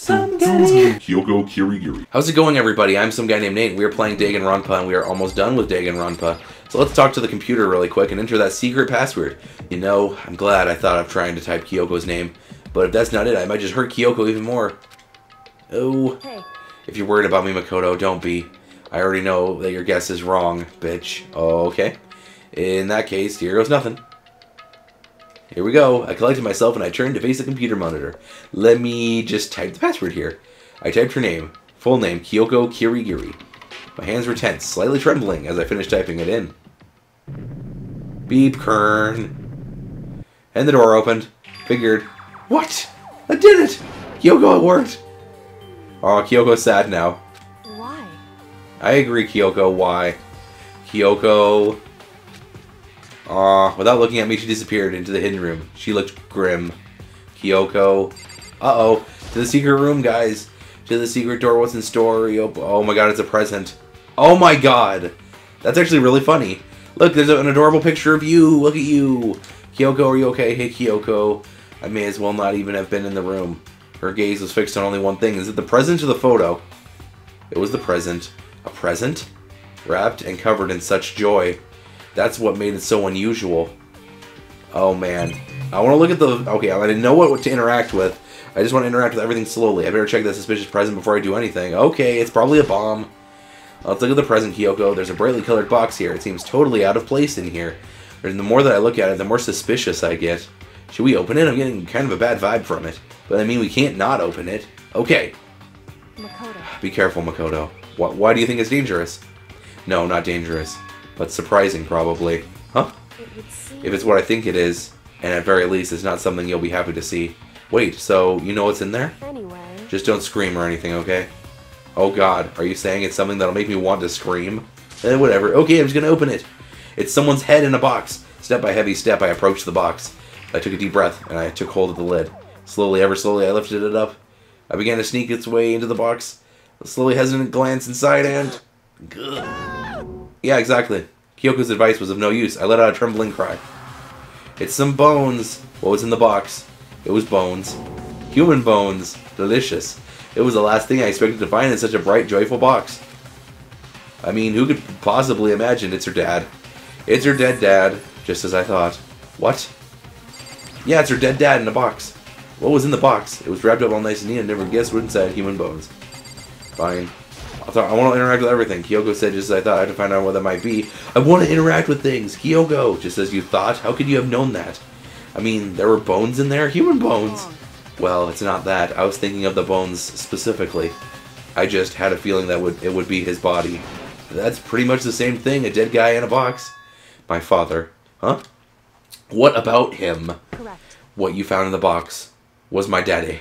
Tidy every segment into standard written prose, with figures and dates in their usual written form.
Some guy named Kyoko Kirigiri. How's it going, everybody? I'm some guy named Nate. We are playing Danganronpa, and we are almost done with Danganronpa. So let's talk to the computer really quick and enter that secret password. You know, I'm glad I thought of trying to type Kyoko's name, but if that's not it, I might just hurt Kyoko even more. Oh. Hey. If you're worried about me, Makoto, don't be. I already know that your guess is wrong, bitch. Okay. In that case, here goes nothing. Here we go. I collected myself and I turned to face the computer monitor. Let me just type the password here. I typed her name. Full name, Kyoko Kirigiri. My hands were tense, slightly trembling as I finished typing it in. Beep, Kern. And the door opened. Figured, what? I did it! Kyoko, it worked! Oh, Kyoko's sad now. Why? I agree, Kyoko. Why? Kyoko... without looking at me, she disappeared into the hidden room. She looked grim. Kyoko. Uh-oh. To the secret room, guys. To the secret door. What's in store? Oh my god, it's a present. Oh my god. That's actually really funny. Look, there's an adorable picture of you. Look at you. Kyoko, are you okay? Hey, Kyoko. I may as well not even have been in the room. Her gaze was fixed on only one thing. Is it the present or the photo? It was the present. A present? Wrapped and covered in such joy. That's what made it so unusual. Oh man. I want to look at the... Okay, I didn't know what to interact with. I just want to interact with everything slowly. I better check that suspicious present before I do anything. Okay, it's probably a bomb. Let's look at the present, Kyoko. There's a brightly colored box here. It seems totally out of place in here. And the more that I look at it, the more suspicious I get. Should we open it? I'm getting kind of a bad vibe from it. But I mean, we can't not open it. Okay. Makoto. Be careful, Makoto. Why do you think it's dangerous? No, not dangerous. But surprising, probably. Huh? If it's what I think it is, and at very least it's not something you'll be happy to see. Wait, so you know what's in there? Anyway. Just don't scream or anything, okay? Oh god, are you saying it's something that'll make me want to scream? Whatever. Okay, I'm just gonna open it. It's someone's head in a box. Step by heavy step, I approached the box. I took a deep breath, and I took hold of the lid. Slowly, ever slowly, I lifted it up. I began to sneak its way into the box. A slowly hesitant glance inside and... Yeah, exactly. Kyoko's advice was of no use. I let out a trembling cry. It's some bones. What was in the box? It was bones. Human bones. Delicious. It was the last thing I expected to find in such a bright, joyful box. I mean, who could possibly imagine it's her dad? It's her dead dad, just as I thought. What? Yeah, it's her dead dad in a box. What was in the box? It was wrapped up all nice and neat and never guessed what inside. Human bones. Fine. I want to interact with everything. Kyoko said just as I thought. I had to find out what that might be. I want to interact with things. Kyoko, just as you thought. How could you have known that? I mean, there were bones in there? Human bones. Well, it's not that. I was thinking of the bones specifically. I just had a feeling that it would be his body. That's pretty much the same thing. A dead guy in a box. My father. Huh? What about him? Correct. What you found in the box was my daddy.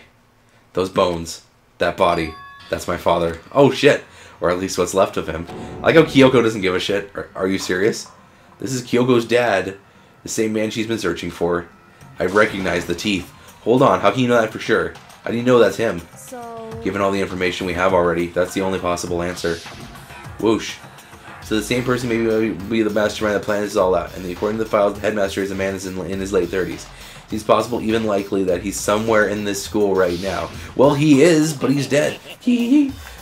Those bones. That body. That's my father. Oh, shit. Or at least what's left of him. I like how Kyoko doesn't give a shit. Are you serious? This is Kyoko's dad. The same man she's been searching for. I recognize the teeth. Hold on. How can you know that for sure? How do you know that's him? So... Given all the information we have already, that's the only possible answer. Whoosh. So the same person may be the mastermind that planned this all out. And according to the files, the headmaster is a man in his late 30s. It's possible, even likely, that he's somewhere in this school right now. Well, he is, but he's dead.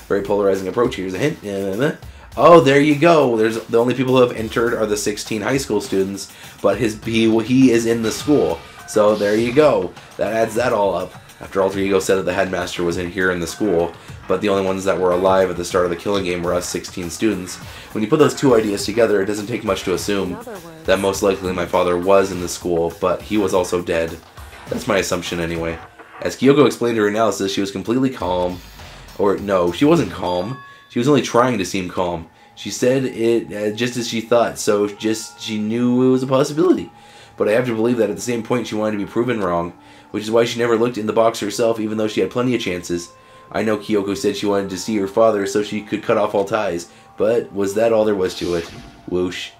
Very polarizing approach. Here's a hint. Oh, there you go. There's the only people who have entered are the 16 high school students, but he is in the school. So there you go. That adds that all up. After Alter Ego said that the headmaster was in here in the school, but the only ones that were alive at the start of the killing game were us 16 students. When you put those two ideas together, it doesn't take much to assume that most likely my father was in the school, but he was also dead. That's my assumption anyway. As Kyoko explained her analysis, she was completely calm. Or, no, she wasn't calm. She was only trying to seem calm. She said it just as she thought, so she knew it was a possibility. But I have to believe that at the same point she wanted to be proven wrong, which is why she never looked in the box herself, even though she had plenty of chances. I know Kyoko said she wanted to see her father so she could cut off all ties, but was that all there was to it? Whoosh.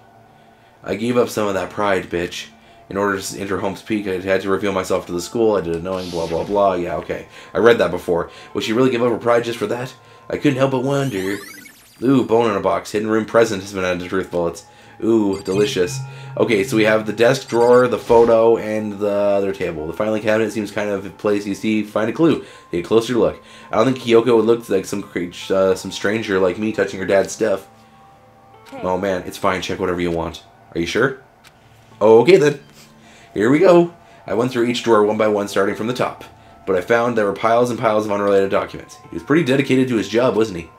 I gave up some of that pride, bitch. In order to enter Home's Peak, I had to reveal myself to the school. I did it knowing blah blah blah. Yeah, okay. I read that before. Would she really give up her pride just for that? I couldn't help but wonder. Ooh, bone in a box. Hidden room present has been added to truth bullets. Ooh, delicious. Okay, so we have the desk drawer, the photo, and the other table. The filing cabinet seems kind of a place you see, find a clue. Take a closer look. I don't think Kyoko would look like some stranger like me touching her dad's stuff. Hey. Oh man, it's fine. Check whatever you want. Are you sure? Okay then. Here we go. I went through each drawer one by one, starting from the top. But I found there were piles and piles of unrelated documents. He was pretty dedicated to his job, wasn't he?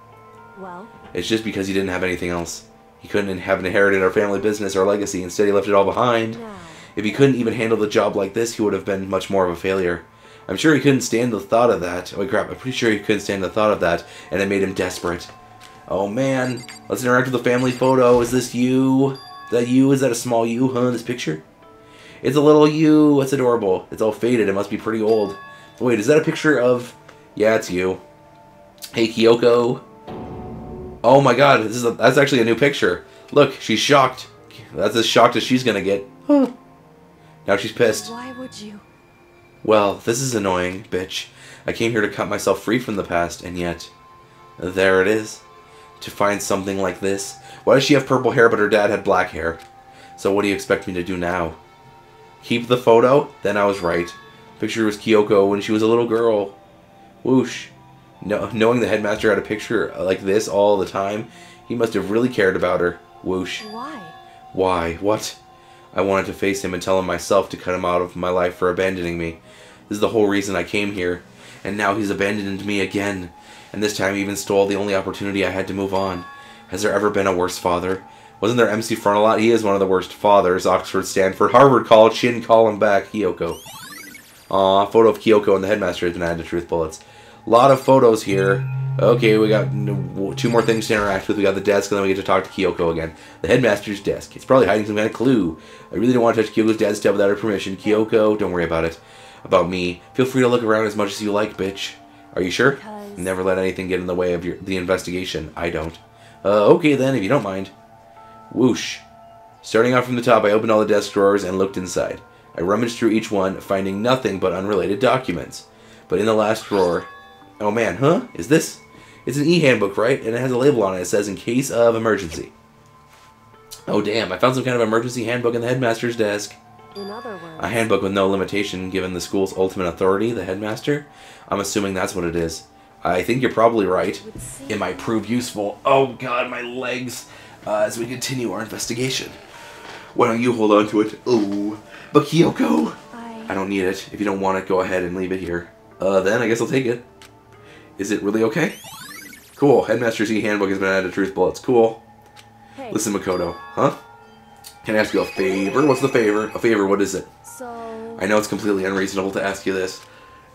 Well? It's just because he didn't have anything else. He couldn't have inherited our family business or legacy. Instead, he left it all behind. No. If he couldn't even handle the job like this, he would have been much more of a failure. I'm sure he couldn't stand the thought of that. Oh crap, I'm pretty sure he couldn't stand the thought of that, and it made him desperate. Oh man, let's interact with the family photo. Is this you? Is that you? Is that a small you, huh, this picture? It's a little you. It's adorable. It's all faded. It must be pretty old. Wait, is that a picture of... Yeah, it's you. Hey, Kyoko. Oh my god, that's actually a new picture. Look, she's shocked. That's as shocked as she's gonna get. Huh. Now she's pissed. Why would you? Well, this is annoying, bitch. I came here to cut myself free from the past, and yet... There it is. To find something like this. Why does she have purple hair but her dad had black hair? So what do you expect me to do now? Keep the photo? Then I was right. Picture was Kyoko when she was a little girl. Whoosh. No, knowing the headmaster had a picture like this all the time, he must have really cared about her. Whoosh. Why? Why? What? I wanted to face him and tell him myself to cut him out of my life for abandoning me. This is the whole reason I came here. And now he's abandoned me again. And this time he even stole the only opportunity I had to move on. Has there ever been a worse father? Wasn't there MC Frontalot? He is one of the worst fathers. Oxford, Stanford, Harvard College, Shin, call him back. Kyoko. Aw, photo of Kyoko and the headmaster has been added to truth bullets. Lot of photos here. Okay, we got 2 more things to interact with. We got the desk, and then we get to talk to Kyoko again. The headmaster's desk. It's probably hiding some kind of clue. I really don't want to touch Kyoko's dad's stuff without her permission. Kyoko, don't worry about it. About me. Feel free to look around as much as you like, bitch. Are you sure? Because... Never let anything get in the way of the investigation. I don't. Okay then, if you don't mind. Whoosh. Starting off from the top, I opened all the desk drawers and looked inside. I rummaged through each one, finding nothing but unrelated documents. But in the last drawer... Oh man, huh? Is this... It's an e-handbook, right? And it has a label on it. It says, in case of emergency. Oh damn, I found some kind of emergency handbook in the headmaster's desk. In other words... A handbook with no limitation, given the school's ultimate authority, the headmaster? I'm assuming that's what it is. I think you're probably right. It might prove useful. Oh god, my legs. As we continue our investigation. Why don't you hold on to it? Oh, but Kyoko! I don't need it. If you don't want it, go ahead and leave it here. Then I guess I'll take it. Is it really okay? Cool. Headmaster's e-handbook has been added to truth bullets. Cool. Hey. Listen, Makoto. Huh? Can I ask you a favor? What's the favor? A favor, what is it? So... I know it's completely unreasonable to ask you this.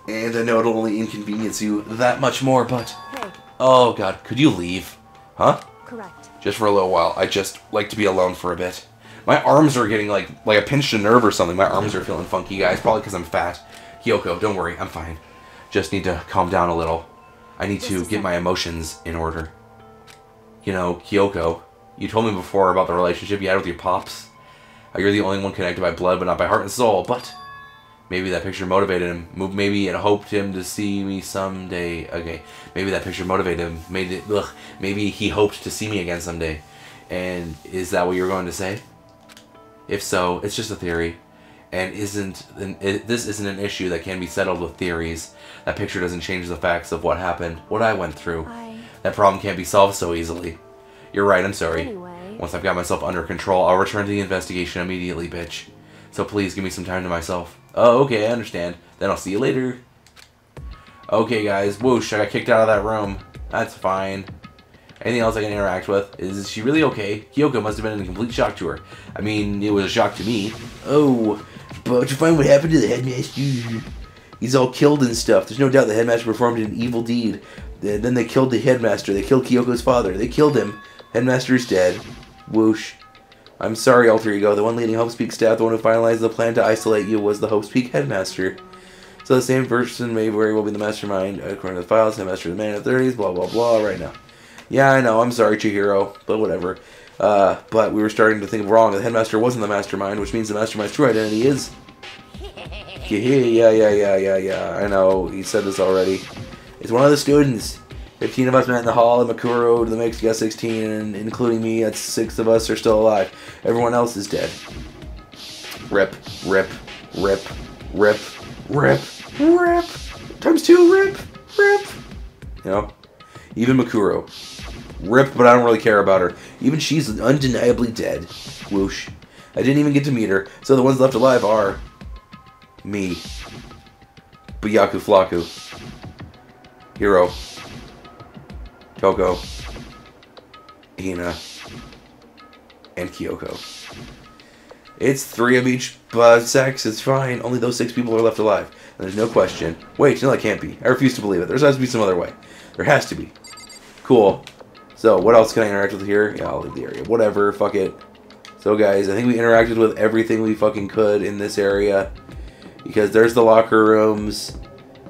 And I know it'll only inconvenience you that much more, but... Hey. Oh god, could you leave? Huh? Correct. Just for a little while. I just like to be alone for a bit. My arms are getting like I pinched a nerve or something. My arms are feeling funky, guys. Probably because I'm fat. Kyoko, don't worry. I'm fine. Just need to calm down a little. I need to get my emotions in order. You know, Kyoko, you told me before about the relationship you had with your pops. How you're the only one connected by blood but not by heart and soul. But maybe that picture motivated him. Maybe it hoped him to see me someday. Okay, maybe that picture motivated him. Maybe he hoped to see me again someday. And is that what you're going to say? If so, it's just a theory. And this isn't an issue that can be settled with theories. That picture doesn't change the facts of what happened, what I went through. That problem can't be solved so easily. You're right, I'm sorry. Anyway. Once I've got myself under control, I'll return to the investigation immediately, bitch. So please give me some time to myself. Oh, okay, I understand. Then I'll see you later. Okay, guys. Whoosh, I got kicked out of that room. That's fine. Anything else I can interact with? Is she really okay? Kyoko must have been in complete shock to her. I mean, it was a shock to me. Oh, but did you find what happened to the headmaster? He's all killed and stuff. There's no doubt the headmaster performed an evil deed. Then they killed the headmaster. They killed Kyoko's father. They killed him. Headmaster's dead. Whoosh. I'm sorry, Alter Ego. The one leading Hope's Peak staff, the one who finalized the plan to isolate you, was the Hope's Peak headmaster. So the same person may very well be the mastermind. According to the files, headmaster is a man in the 30s, blah, blah, blah, right now. Yeah, I know. I'm sorry, Chihiro. But whatever. But we were starting to think wrong. The headmaster wasn't the mastermind, which means the mastermind's true identity is... Yeah. I know. He said this already. It's one of the students. 15 of us met in the hall, and Makuro to the mix, you got 16, and including me, that's 6 of us are still alive. Everyone else is dead. Rip, rip, rip, rip, rip, rip. Times 2, rip, rip. You know? Even Makuro. Rip, but I don't really care about her. Even she's undeniably dead. Whoosh. I didn't even get to meet her, so the ones left alive are... me. Byaku Flaku. Hiro. Toko. Hina. And Kyoko. It's 3 of each sex, it's fine. Only those 6 people are left alive. And there's no question. Wait, no, that can't be. I refuse to believe it. There has to be some other way. There has to be. Cool. So, what else can I interact with here? Yeah, I'll leave the area. Whatever, fuck it. So, guys, I think we interacted with everything we fucking could in this area. Because there's the locker rooms.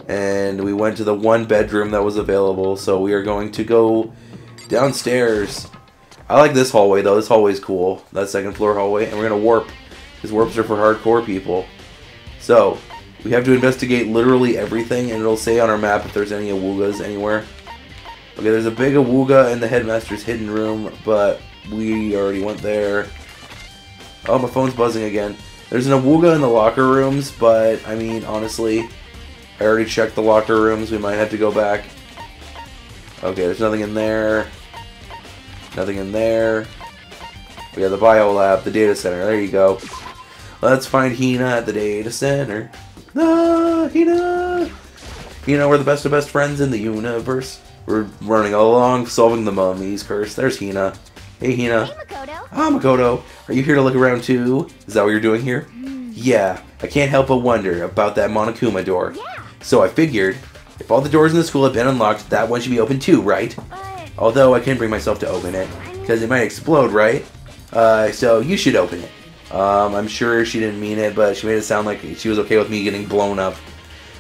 And we went to the 1 bedroom that was available. So, we are going to go downstairs. I like this hallway, though. This hallway's cool. That 2nd floor hallway. And we're going to warp. Because warps are for hardcore people. So, we have to investigate literally everything. And it'll say on our map if there's any awugas anywhere. Okay, there's a big awuga in the headmaster's hidden room. But we already went there. Oh, my phone's buzzing again. There's an awuga in the locker rooms. But, I mean, honestly, I already checked the locker rooms. We might have to go back. Okay, there's nothing in there. Nothing in there. We got the bio lab, the data center. There you go. Let's find Hina at the data center. Ah, Hina! Hina, we're the best of best friends in the universe. We're running along, solving the mummy's curse. There's Hina. Hey, Hina. Hey, Makoto. Ah, Makoto. Are you here to look around too? Is that what you're doing here? Yeah. I can't help but wonder about that Monokuma door. Yeah. So I figured, if all the doors in the school have been unlocked, that one should be open too, right? But Although I couldn't bring myself to open it, because it might explode, right? So you should open it. I'm sure she didn't mean it, but she made it sound like she was okay with me getting blown up.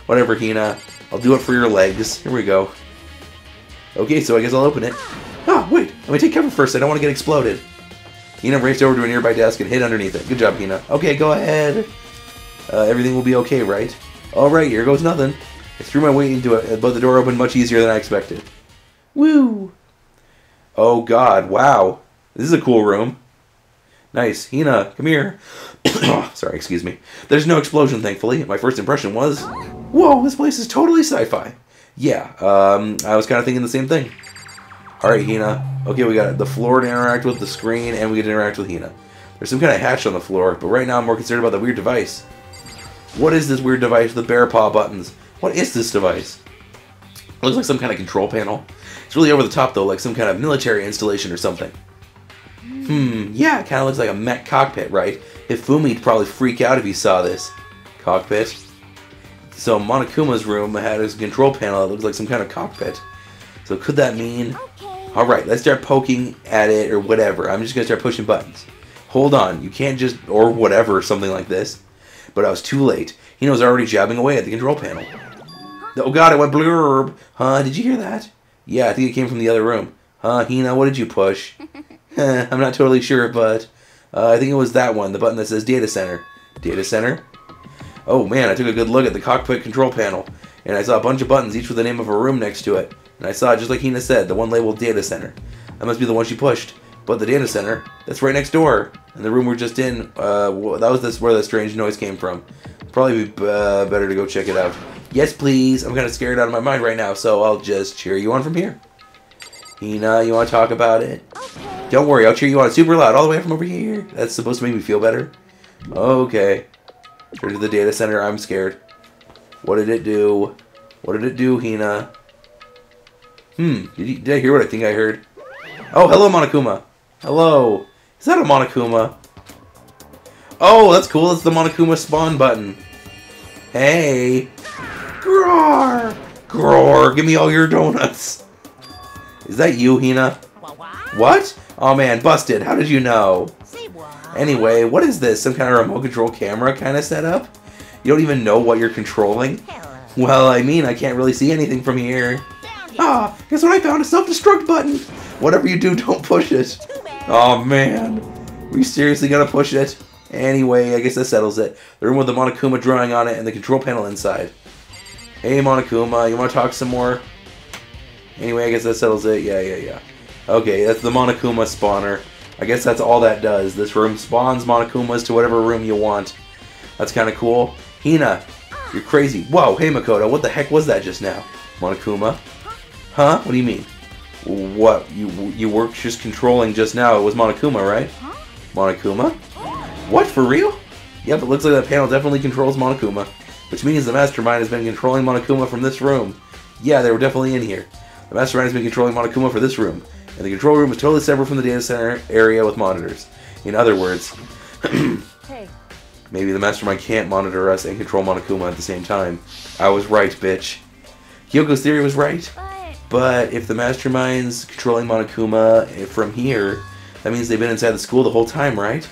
Whatever, Hina. I'll do it for your legs. Here we go. Okay, so I guess I'll open it. Oh, wait. Let me take cover first. I don't want to get exploded. Hina raced over to a nearby desk and hid underneath it. Good job, Hina. Okay, go ahead. Everything will be okay, right? Alright, here goes nothing. I threw my weight into it, but the door opened much easier than I expected. Woo! Oh god, wow. This is a cool room. Nice. Hina, come here. Sorry, excuse me. There's no explosion, thankfully. My first impression was, whoa, this place is totally sci-fi. Yeah, I was kind of thinking the same thing. Alright, Hina. Okay, we got the floor to interact with, the screen, and we get to interact with Hina. There's some kind of hatch on the floor, but right now I'm more concerned about the weird device. What is this weird device with the bear paw buttons? What is this device? It looks like some kind of control panel. It's really over the top, though, like some kind of military installation or something. Yeah, it kind of looks like a mech cockpit, right? Hifumi'd probably freak out if he saw this cockpit. So Monokuma's room had his control panel that looks like some kind of cockpit. So could that mean... okay. Alright, let's start poking at it or whatever. I'm just going to start pushing buttons. Hold on, you can't just... or whatever, something like this. But I was too late. He was already jabbing away at the control panel. Oh god, it went blurb. Huh, did you hear that? Yeah, I think it came from the other room. Huh, Hina, what did you push? I'm not totally sure, but I think it was that one, the button that says Data Center. Data Center? Oh man, I took a good look at the cockpit control panel, and I saw a bunch of buttons, each with the name of a room next to it. And I saw, just like Hina said, the one labeled Data Center. That must be the one she pushed. But the Data Center, that's right next door. And the room we're just in, that was where the strange noise came from. Probably be better to go check it out. Yes, please. I'm kind of scared out of my mind right now, so I'll just cheer you on from here. Hina, you want to talk about it? Okay. Don't worry, I'll cheer you on super loud all the way from over here. That's supposed to make me feel better. Okay. Turn to the Data Center. I'm scared. What did it do? What did it do, Hina? Did I hear what I think I heard? Oh, hello, Monokuma. Hello. Is that a Monokuma? Oh, that's cool. It's the Monokuma spawn button. Hey. Groar. Groar. Give me all your donuts. Is that you, Hina? What? Oh, man. Busted. How did you know? Say what? Anyway, what is this? Some kind of remote control camera kind of setup? You don't even know what you're controlling? Hello. Well, I mean, I can't really see anything from here. Down here. Ah, guess what I found? A self-destruct button. Whatever you do, don't push it. Too bad. Oh, man. We seriously gotta push it? Anyway, I guess that settles it. The room with the Monokuma drawing on it and the control panel inside. Hey, Monokuma, you want to talk some more? Anyway, I guess that settles it. Yeah. Okay, that's the Monokuma spawner. I guess that's all that does. This room spawns Monokumas to whatever room you want. That's kind of cool. Hina, you're crazy. Whoa, hey Makoto, what the heck was that just now? Monokuma? Huh? What do you mean? What? You were just controlling just now. It was Monokuma, right? Monokuma? What, for real? Yep, it looks like that panel definitely controls Monokuma. Which means the Mastermind has been controlling Monokuma from this room. Yeah, they were definitely in here. The Mastermind has been controlling Monokuma for this room. And the control room is totally separate from the data center area with monitors. In other words, Hey. maybe the Mastermind can't monitor us and control Monokuma at the same time. I was right, bitch. Kyoko's theory was right. But if the Mastermind's controlling Monokuma from here, that means they've been inside the school the whole time, right?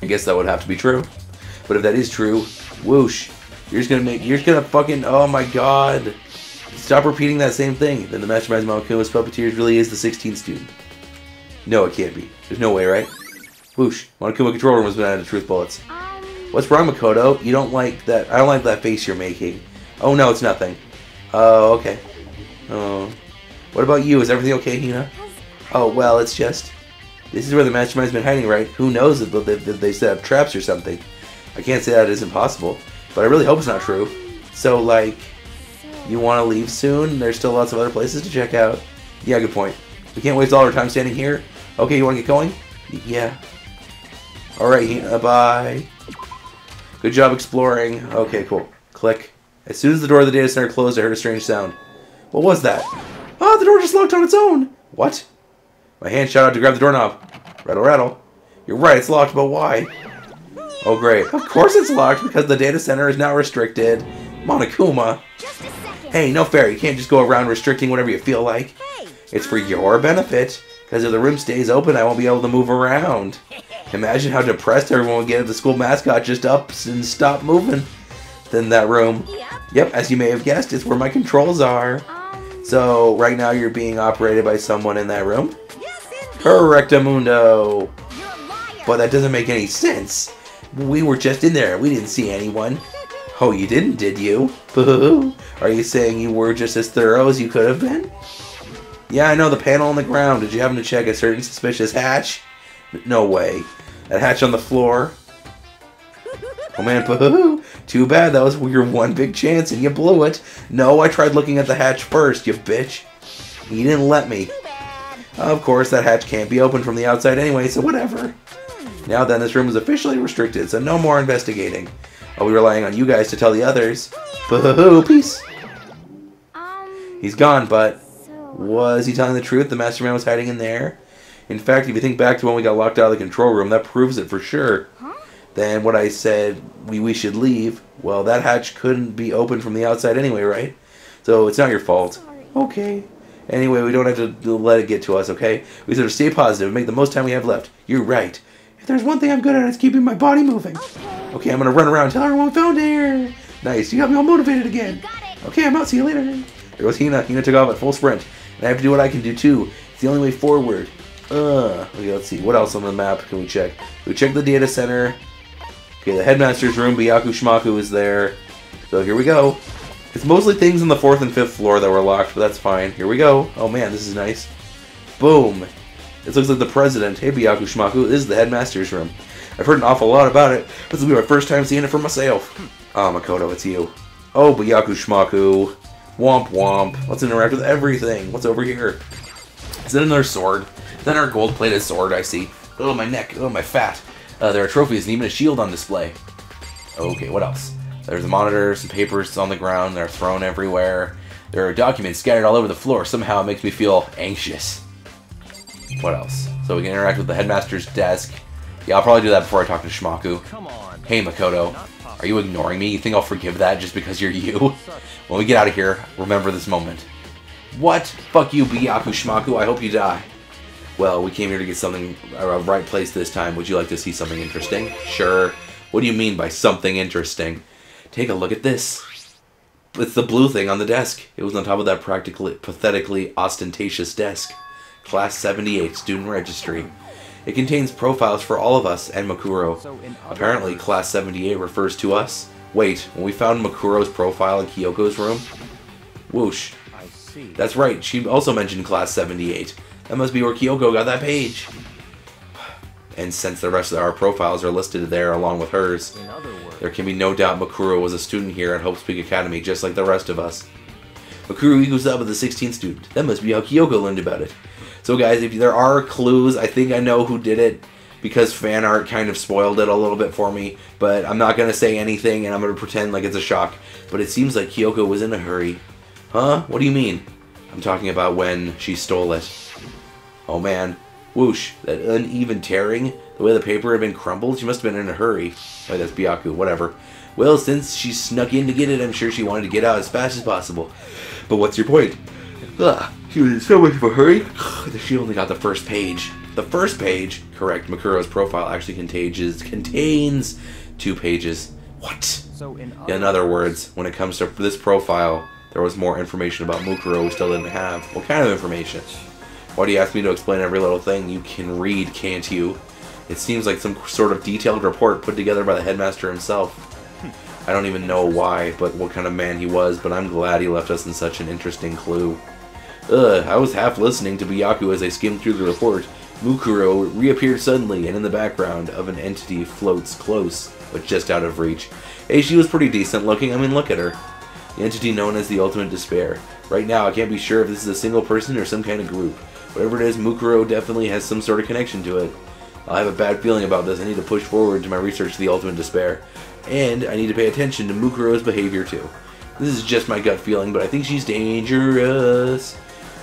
I guess that would have to be true. But if that is true, whoosh. You're just gonna fucking, oh my god. Stop repeating that same thing. Then the Mastermind's Monokuma's puppeteers really is the 16th student. No, it can't be. There's no way, right? Whoosh. Monokuma control room has been added to truth bullets. What's wrong, Makoto? You don't like that? I don't like that face you're making. Oh no, it's nothing. Oh, okay. Oh. What about you? Is everything okay, Hina? Oh, well, it's just... This is where the Mastermind's been hiding, right? Who knows if they set up traps or something. I can't say that isn't possible, but I really hope it's not true. So, like, you want to leave soon? There's still lots of other places to check out. Yeah, good point. We can't waste all our time standing here. Okay, you want to get going? Yeah. Alright, Hina, bye. Good job exploring. Okay, cool. Click. As soon as the door of the data center closed, I heard a strange sound. What was that? Ah, the door just locked on its own! What? My hand shot out to grab the doorknob. Rattle, rattle. You're right, it's locked, but why? Oh, great. Of course it's locked, because the data center is now restricted. Monokuma. Hey, no fair. You can't just go around restricting whatever you feel like. It's for your benefit, because if the room stays open, I won't be able to move around. Imagine how depressed everyone would get if the school mascot just ups and stopped moving. Then that room. Yep, as you may have guessed, it's where my controls are. So, right now you're being operated by someone in that room? Correctamundo. But that doesn't make any sense. We were just in there. We didn't see anyone. Oh, you didn't, did you? Boo-hoo. Are you saying you were just as thorough as you could have been? Yeah, I know, the panel on the ground. Did you happen to check a certain suspicious hatch? No way. That hatch on the floor? Oh man, boo-hoo. Too bad, that was your one big chance and you blew it. No, I tried looking at the hatch first, you bitch. You didn't let me. Of course, that hatch can't be opened from the outside anyway, so whatever. Now then, this room is officially restricted, so no more investigating. I'll be relying on you guys to tell the others. Boo-hoo, peace. He's gone, but was he telling the truth? The Mastermind was hiding in there? In fact, if you think back to when we got locked out of the control room, that proves it for sure. Then what I said, we should leave, well, that hatch couldn't be opened from the outside anyway, right? So it's not your fault. Okay. Anyway, we don't have to let it get to us, okay? We sort of stay positive and make the most time we have left. You're right. If there's one thing I'm good at, it's keeping my body moving. Okay, I'm going to run around and tell everyone we found here. Nice, you got me all motivated again. Okay, I'm out. See you later. There goes Hina. Hina took off at full sprint. And I have to do what I can do, too. It's the only way forward. Okay, let's see. What else on the map can we check? We check the data center. Okay, the headmaster's room. Byaku Shmaku is there. So here we go. It's mostly things on the 4th and 5th floor that were locked, but that's fine. Here we go. Oh man, this is nice. Boom. This looks like the president. Hey, Byaku Shmaku. This is the headmaster's room. I've heard an awful lot about it. This will be my first time seeing it for myself. Ah, Makoto, it's you. Oh, Byaku Shmaku. Womp womp. Let's interact with everything. What's over here? Is that another sword? Is that our gold-plated sword I see? Oh, my neck. Oh, my fat. There are trophies and even a shield on display. Okay, what else? There's a monitor, some papers on the ground. They're thrown everywhere. There are documents scattered all over the floor. Somehow it makes me feel anxious. What else? So we can interact with the headmaster's desk. Yeah, I'll probably do that before I talk to Shmaku. Come on. Hey, Makoto. Are you ignoring me? You think I'll forgive that just because you're you? When we get out of here, remember this moment. What? Fuck you, Byaku Shmaku. I hope you die. Well, we came here to get something, a right place this time. Would you like to see something interesting? Sure. What do you mean by something interesting? Take a look at this. It's the blue thing on the desk. It was on top of that pathetically ostentatious desk. Class 78 Student Registry. It contains profiles for all of us and Makuro. Apparently, Class 78 refers to us. Wait, when we found Makuro's profile in Kyoko's room? Whoosh. That's right, she also mentioned Class 78. That must be where Kyoko got that page. And since the rest of our profiles are listed there along with hers, In other words, there can be no doubt Makuro was a student here at Hope's Peak Academy, just like the rest of us. Makuro equals up with the 16th student. That must be how Kyoko learned about it. So guys, if there are clues, I think I know who did it, because fan art kind of spoiled it a little bit for me, but I'm not going to say anything and I'm going to pretend like it's a shock. But it seems like Kyoko was in a hurry. Huh? What do you mean? I'm talking about when she stole it. Oh man. Whoosh. That uneven tearing, the way the paper had been crumbled, she must have been in a hurry. Oh, that's Byaku, whatever. Well, since she snuck in to get it, I'm sure she wanted to get out as fast as possible. But what's your point? She was in so much of a hurry. She only got the first page. The first page, correct, Makuro's profile actually contains 2 pages. What? so In other words, when it comes to this profile, there was more information about Mukuro we still didn't have. What kind of information? Why do you ask me to explain every little thing? You can read, can't you? It seems like some sort of detailed report put together by the headmaster himself. I don't even know why, but what kind of man he was, but I'm glad he left us in such an interesting clue. I was half listening to Byaku as I skimmed through the report. Mukuro reappeared suddenly, and in the background of an entity floats close, but just out of reach. Hey, she was pretty decent looking. I mean, look at her. The entity known as the Ultimate Despair. Right now, I can't be sure if this is a single person or some kind of group. Whatever it is, Mukuro definitely has some sort of connection to it. I have a bad feeling about this. I need to push forward to my research of the Ultimate Despair. And I need to pay attention to Mukuro's behavior too. This is just my gut feeling, but I think she's dangerous.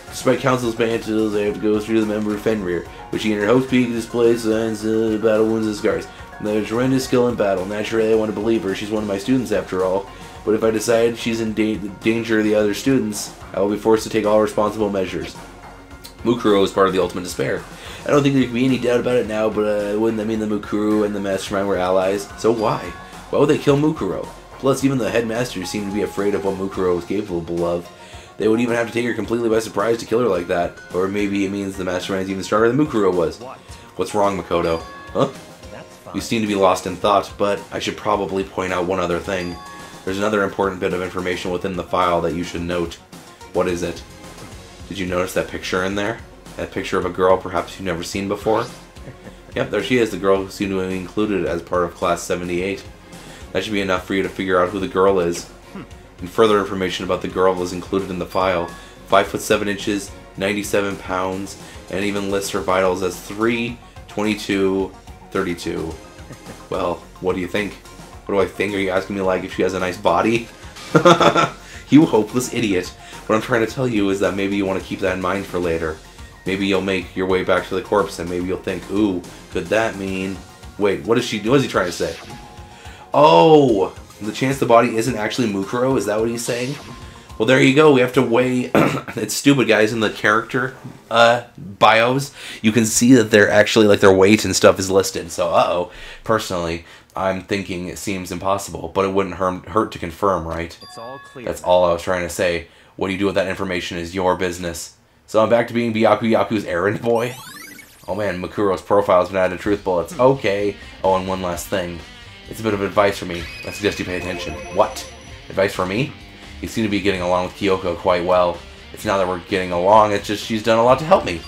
Despite Council's battles, I have to go through the member of Fenrir, which entered Hope's Peak displays signs of battle wounds and scars. There's tremendous skill in battle. Naturally, I want to believe her. She's one of my students after all. But if I decide she's in danger of the other students, I will be forced to take all responsible measures. Mukuro is part of the Ultimate Despair. I don't think there can be any doubt about it now, but wouldn't that mean that Mukuro and the Mastermind were allies? So why? Why would they kill Mukuro? Plus, even the headmasters seem to be afraid of what Mukuro is capable of. They would even have to take her completely by surprise to kill her like that. Or maybe it means the Mastermind is even stronger than Mukuro was. What's wrong, Makoto? Huh? You seem to be lost in thought, but I should probably point out one other thing. There's another important bit of information within the file that you should note. What is it? Did you notice that picture in there? That picture of a girl perhaps you've never seen before? Yep, there she is, the girl who seemed to be included as part of Class 78. That should be enough for you to figure out who the girl is. And further information about the girl is included in the file. 5 foot 7 inches, 97 pounds, and even lists her vitals as 3, 22, 32. Well, what do you think? What do I think? Are you asking me like if she has a nice body? You hopeless idiot. What I'm trying to tell you is that maybe you want to keep that in mind for later. Maybe you'll make your way back to the corpse and maybe you'll think, ooh, could that mean... Wait, what is he trying to say? Oh, the chance the body isn't actually Mukuro, is that what he's saying? Well, there you go. We have to weigh... It's stupid, guys. In the character bios, you can see that they're actually, like, their weight and stuff is listed. So, personally, I'm thinking it seems impossible, but it wouldn't hurt to confirm, right? It's all clear. That's all I was trying to say. What you do with that information is your business. So I'm back to being Byaku's errand boy. Oh man, Makuro's profile's been added to truth bullets. Okay. Oh, and one last thing. It's a bit of advice for me. I suggest you pay attention. What? Advice for me? You seem to be getting along with Kyoko quite well. It's not that we're getting along, it's just she's done a lot to help me.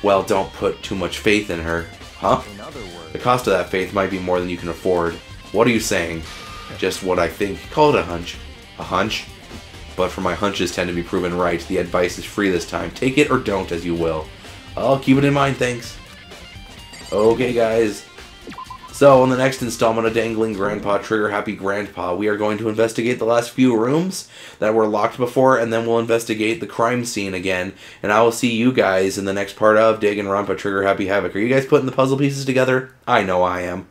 Well, don't put too much faith in her. Huh? In other words, The cost of that faith might be more than you can afford. What are you saying? Just what I think. Call it a hunch. A hunch? But for my hunches tend to be proven right. The advice is free this time. Take it or don't as you will. I'll keep it in mind, thanks. Okay, guys. So, in the next installment of Dangling Grandpa, Trigger Happy Grandpa, we are going to investigate the last few rooms that were locked before, and then we'll investigate the crime scene again. And I will see you guys in the next part of Danganronpa, Trigger Happy Havoc. Are you guys putting the puzzle pieces together? I know I am.